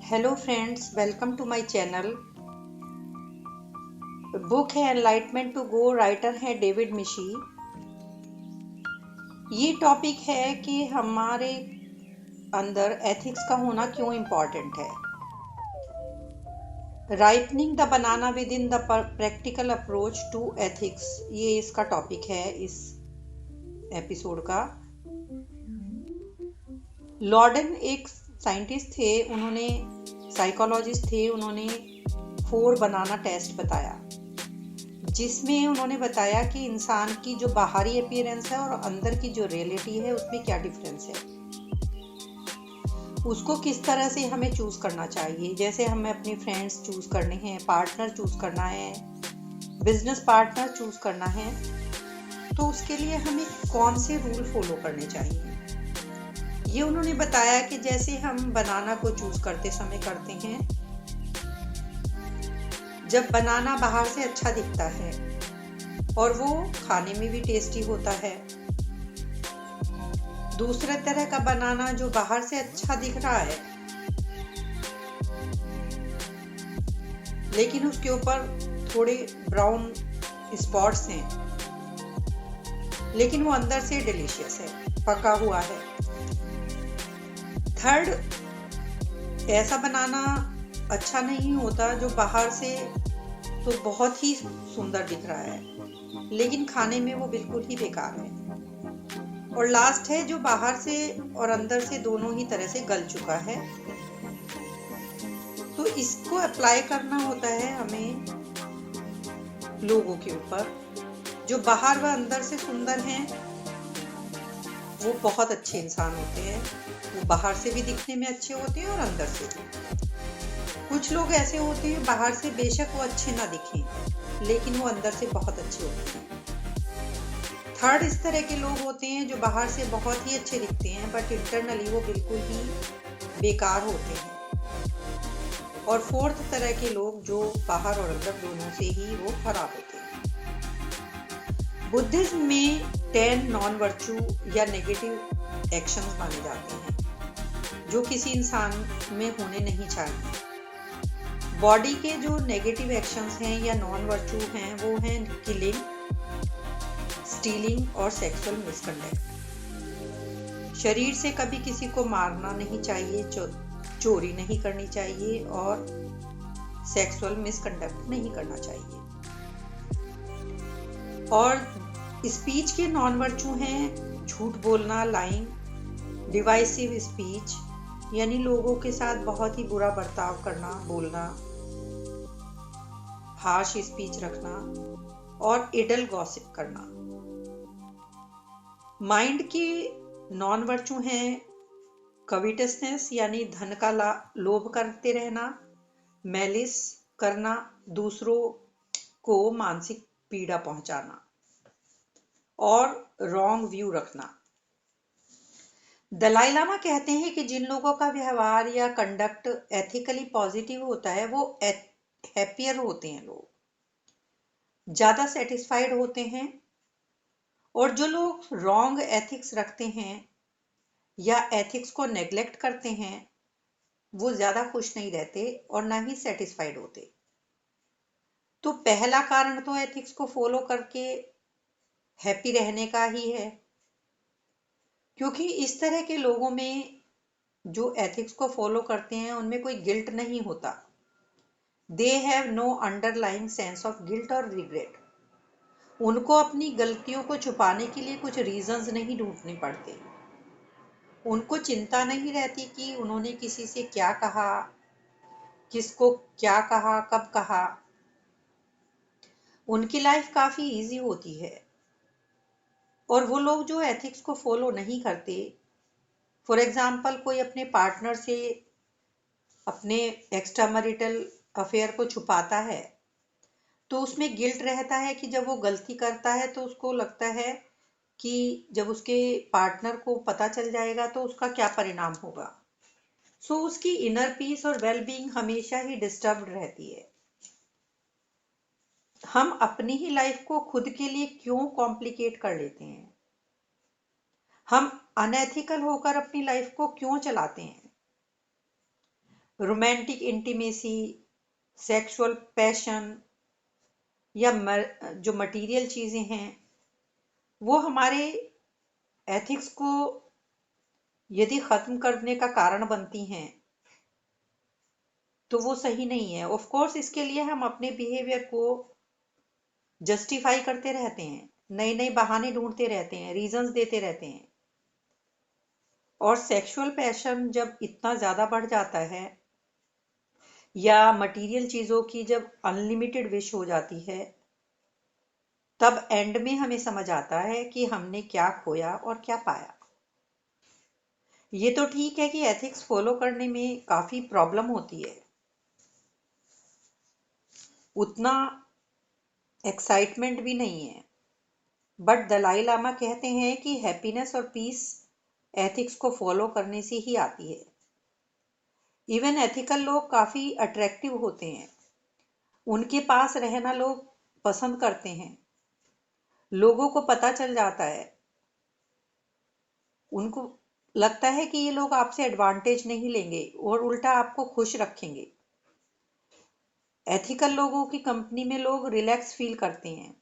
Hello friends, welcome to my channel. Book है enlightenment to go, writer है David Michie. ये topic है कि हमारे अंदर एथिक्स का होना क्यों इम्पॉर्टेंट है। Ripening the banana within the practical approach to ethics, ये इसका टॉपिक है इस एपिसोड का। लॉर्डन एक साइंटिस्ट थे, उन्होंने साइकोलॉजिस्ट थे, उन्होंने 4 बनाना टेस्ट बताया, जिसमें उन्होंने बताया कि इंसान की जो बाहरी अपीयरेंस है और अंदर की जो रियलिटी है उसमें क्या डिफरेंस है, उसको किस तरह से हमें चूज करना चाहिए। जैसे हमें अपने फ्रेंड्स चूज करने हैं, पार्टनर चूज करना है, बिजनेस पार्टनर चूज करना है, तो उसके लिए हमें कौन से रूल फॉलो करने चाहिए। ये उन्होंने बताया कि जैसे हम बनाना को चूज करते समय करते हैं, जब बनाना बाहर से अच्छा दिखता है और वो खाने में भी टेस्टी होता है, दूसरे तरह का बनाना जो बाहर से अच्छा दिख रहा है लेकिन उसके ऊपर थोड़े ब्राउन स्पॉट्स हैं, लेकिन वो अंदर से डिलीशियस है, पका हुआ है। थर्ड, ऐसा बनाना अच्छा नहीं होता जो बाहर से तो बहुत ही सुंदर दिख रहा है लेकिन खाने में वो बिल्कुल ही बेकार है। और लास्ट है जो बाहर से और अंदर से दोनों ही तरह से गल चुका है। तो इसको अप्लाई करना होता है हमें लोगों के ऊपर। जो बाहर व अंदर से सुंदर हैं वो बहुत अच्छे इंसान होते हैं, वो बाहर से भी दिखने में अच्छे होते हैं और अंदर से भी। कुछ लोग ऐसे होते हैं, बाहर से बेशक वो अच्छे ना दिखें लेकिन वो अंदर से बहुत अच्छे होते हैं। थर्ड, इस तरह के लोग होते हैं जो बाहर से बहुत ही अच्छे दिखते हैं बट इंटरनली वो बिल्कुल ही बेकार होते हैं। और फोर्थ तरह के लोग जो बाहर और अंदर दोनों से ही वो खराब होते हैं। बुद्धिज्म में 10 नॉन वर्चू या नेगेटिव एक्शंस माने जाते हैं जो किसी इंसान में होने नहीं चाहिए। बॉडी के जो नेगेटिव एक्शंस हैं या नॉन वर्चू हैं वो हैं किलिंग, स्टीलिंग और सेक्सुअल मिसकंडक्ट। शरीर से कभी किसी को मारना नहीं चाहिए, चोरी नहीं करनी चाहिए और सेक्सुअल मिसकंडक्ट नहीं करना चाहिए। और स्पीच के नॉन वर्चू हैं झूठ बोलना, लाइंग, डिवाइसिव स्पीच यानी लोगों के साथ बहुत ही बुरा बर्ताव करना, बोलना, हार्श स्पीच रखना और इडल गॉसिप करना। माइंड के नॉन वर्चू हैं कविटसनेस यानी धन का लोभ करते रहना, मैलिस करना, दूसरों को मानसिक पीड़ा पहुंचाना और रॉन्ग व्यू रखना। दलाई लामा कहते हैं कि जिन लोगों का व्यवहार या कंडक्ट एथिकली पॉजिटिव होता है वो हैप्पियर होते हैं, लोग ज्यादा सेटिस्फाइड होते हैं। और जो लोग रॉन्ग एथिक्स रखते हैं या एथिक्स को नेग्लेक्ट करते हैं वो ज्यादा खुश नहीं रहते और ना ही सेटिस्फाइड होते। तो पहला कारण तो एथिक्स को फॉलो करके हैप्पी रहने का ही है, क्योंकि इस तरह के लोगों में जो एथिक्स को फॉलो करते हैं उनमें कोई गिल्ट नहीं होता। They have no underlying sense of guilt और रिग्रेट। उनको अपनी गलतियों को छुपाने के लिए कुछ रीजंस नहीं ढूंढने पड़ते। उनको चिंता नहीं रहती कि उन्होंने किसी से क्या कहा, किसको क्या कहा, कब कहा। उनकी लाइफ काफी इजी होती है। और वो लोग जो एथिक्स को फॉलो नहीं करते, फॉर एग्जाम्पल कोई अपने पार्टनर से अपने एक्स्ट्रा मैरिटल अफेयर को छुपाता है, तो उसमें गिल्ट रहता है कि जब वो गलती करता है तो उसको लगता है कि जब उसके पार्टनर को पता चल जाएगा तो उसका क्या परिणाम होगा। सो उसकी इनर पीस और वेलबींग हमेशा ही डिस्टर्ब्ड रहती है। हम अपनी ही लाइफ को खुद के लिए क्यों कॉम्प्लिकेट कर लेते हैं? हम अनएथिकल होकर अपनी लाइफ को क्यों चलाते हैं? रोमांटिक इंटीमेसी, सेक्सुअल पैशन या जो मटेरियल चीज़ें हैं वो हमारे एथिक्स को यदि ख़त्म करने का कारण बनती हैं तो वो सही नहीं है। ऑफ कोर्स इसके लिए हम अपने बिहेवियर को जस्टिफाई करते रहते हैं, नए नए बहाने ढूंढते रहते हैं, रीजंस देते रहते हैं। और सेक्सुअल पैशन जब इतना ज़्यादा बढ़ जाता है या मटेरियल चीज़ों की जब अनलिमिटेड विश हो जाती है, तब एंड में हमें समझ आता है कि हमने क्या खोया और क्या पाया। ये तो ठीक है कि एथिक्स फॉलो करने में काफ़ी प्रॉब्लम होती है, उतना एक्साइटमेंट भी नहीं है, बट दलाई लामा कहते हैं कि हैप्पीनेस और पीस एथिक्स को फॉलो करने से ही आती है। इवन एथिकल लोग काफ़ी अट्रैक्टिव होते हैं, उनके पास रहना लोग पसंद करते हैं। लोगों को पता चल जाता है, उनको लगता है कि ये लोग आपसे एडवांटेज नहीं लेंगे और उल्टा आपको खुश रखेंगे। एथिकल लोगों की कंपनी में लोग रिलैक्स फील करते हैं,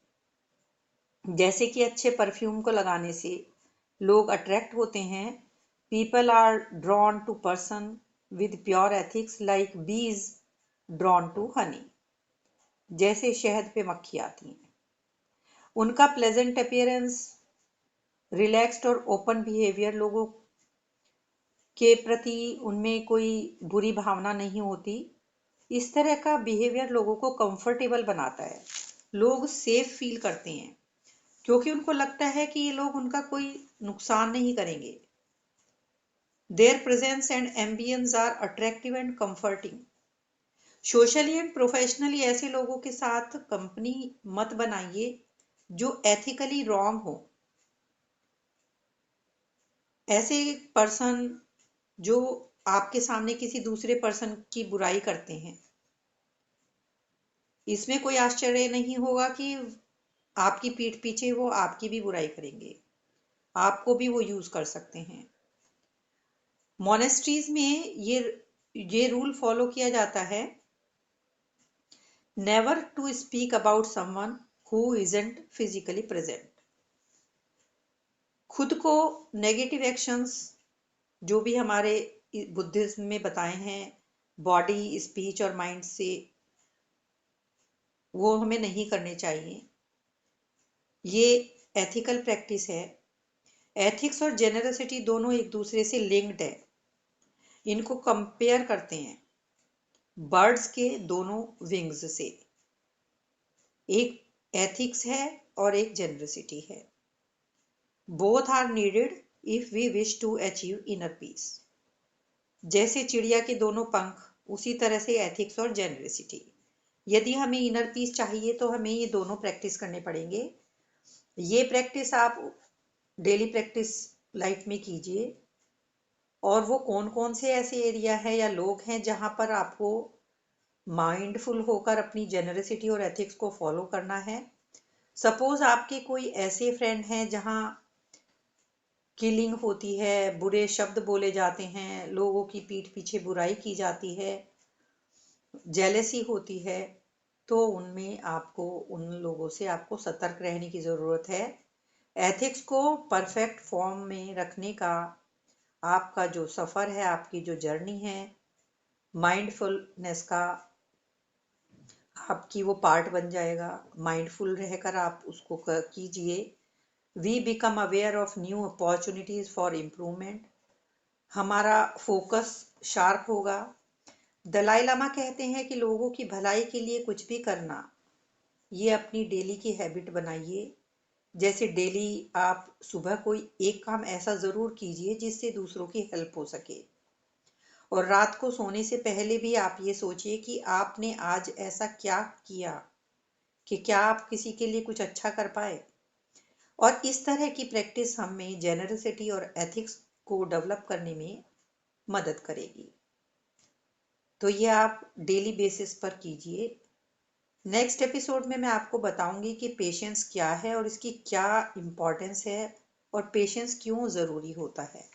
जैसे कि अच्छे परफ्यूम को लगाने से लोग अट्रैक्ट होते हैं। People are drawn to person with pure ethics like bees drawn to honey. जैसे शहद पे मक्खी आती हैं, उनका प्लेजेंट अपीयरेंस, रिलैक्स्ड और ओपन बिहेवियर, लोगों के प्रति उनमें कोई बुरी भावना नहीं होती। इस तरह का बिहेवियर लोगों को कंफर्टेबल बनाता है, लोग सेफ फील करते हैं क्योंकि उनको लगता है कि ये लोग उनका कोई नुकसान नहीं करेंगे। Their presence and ambience are attractive and comforting. Socially and professionally ऐसे लोगों के साथ कंपनी मत बनाइए जो एथिकली रॉन्ग हो। ऐसे पर्सन जो आपके सामने किसी दूसरे पर्सन की बुराई करते हैं, इसमें कोई आश्चर्य नहीं होगा कि आपकी पीठ पीछे वो आपकी भी बुराई करेंगे, आपको भी वो यूज कर सकते हैं। मोनेस्ट्रीज में ये रूल फॉलो किया जाता है, never to speak about someone who isn't physically present. खुद को नेगेटिव एक्शंस जो भी हमारे बुद्धिज्म में बताए हैं बॉडी, स्पीच और माइंड से, वो हमें नहीं करने चाहिए। ये एथिकल प्रैक्टिस है। एथिक्स और जेनरसिटी दोनों एक दूसरे से लिंक्ड है। इनको कंपेयर करते हैं बर्ड्स के दोनों विंग्स से, एक एथिक्स है और एक जेनरसिटी है। Both are needed if we wish to achieve inner peace. जैसे चिड़िया के दोनों पंख, उसी तरह से एथिक्स और जेनरसिटी। यदि हमें इनर पीस चाहिए तो हमें ये दोनों प्रैक्टिस करने पड़ेंगे। ये प्रैक्टिस आप डेली प्रैक्टिस लाइफ में कीजिए। और वो कौन कौन से ऐसे एरिया है या लोग हैं जहां पर आपको माइंडफुल होकर अपनी जेनरसिटी और एथिक्स को फॉलो करना है। सपोज आपके कोई ऐसे फ्रेंड हैं जहां किलिंग होती है, बुरे शब्द बोले जाते हैं, लोगों की पीठ पीछे बुराई की जाती है, जेलेसी होती है, तो उनमें आपको, उन लोगों से आपको सतर्क रहने की ज़रूरत है। एथिक्स को परफेक्ट फॉर्म में रखने का आपका जो सफ़र है, आपकी जो जर्नी है, माइंडफुलनेस का आपकी वो पार्ट बन जाएगा। माइंडफुल रहकर आप उसको कीजिए। We become aware of new opportunities for improvement. हमारा फोकस शार्प होगा। दलाई लामा कहते हैं कि लोगों की भलाई के लिए कुछ भी करना, ये अपनी डेली की हैबिट बनाइए। जैसे डेली आप सुबह कोई एक काम ऐसा ज़रूर कीजिए जिससे दूसरों की हेल्प हो सके, और रात को सोने से पहले भी आप ये सोचिए कि आपने आज ऐसा क्या किया कि क्या आप किसी के लिए कुछ अच्छा कर पाए। और इस तरह की प्रैक्टिस हमें जेनरसिटी और एथिक्स को डेवलप करने में मदद करेगी। तो ये आप डेली बेसिस पर कीजिए। नेक्स्ट एपिसोड में मैं आपको बताऊंगी कि पेशेंस क्या है और इसकी क्या इम्पोर्टेंस है और पेशेंस क्यों ज़रूरी होता है।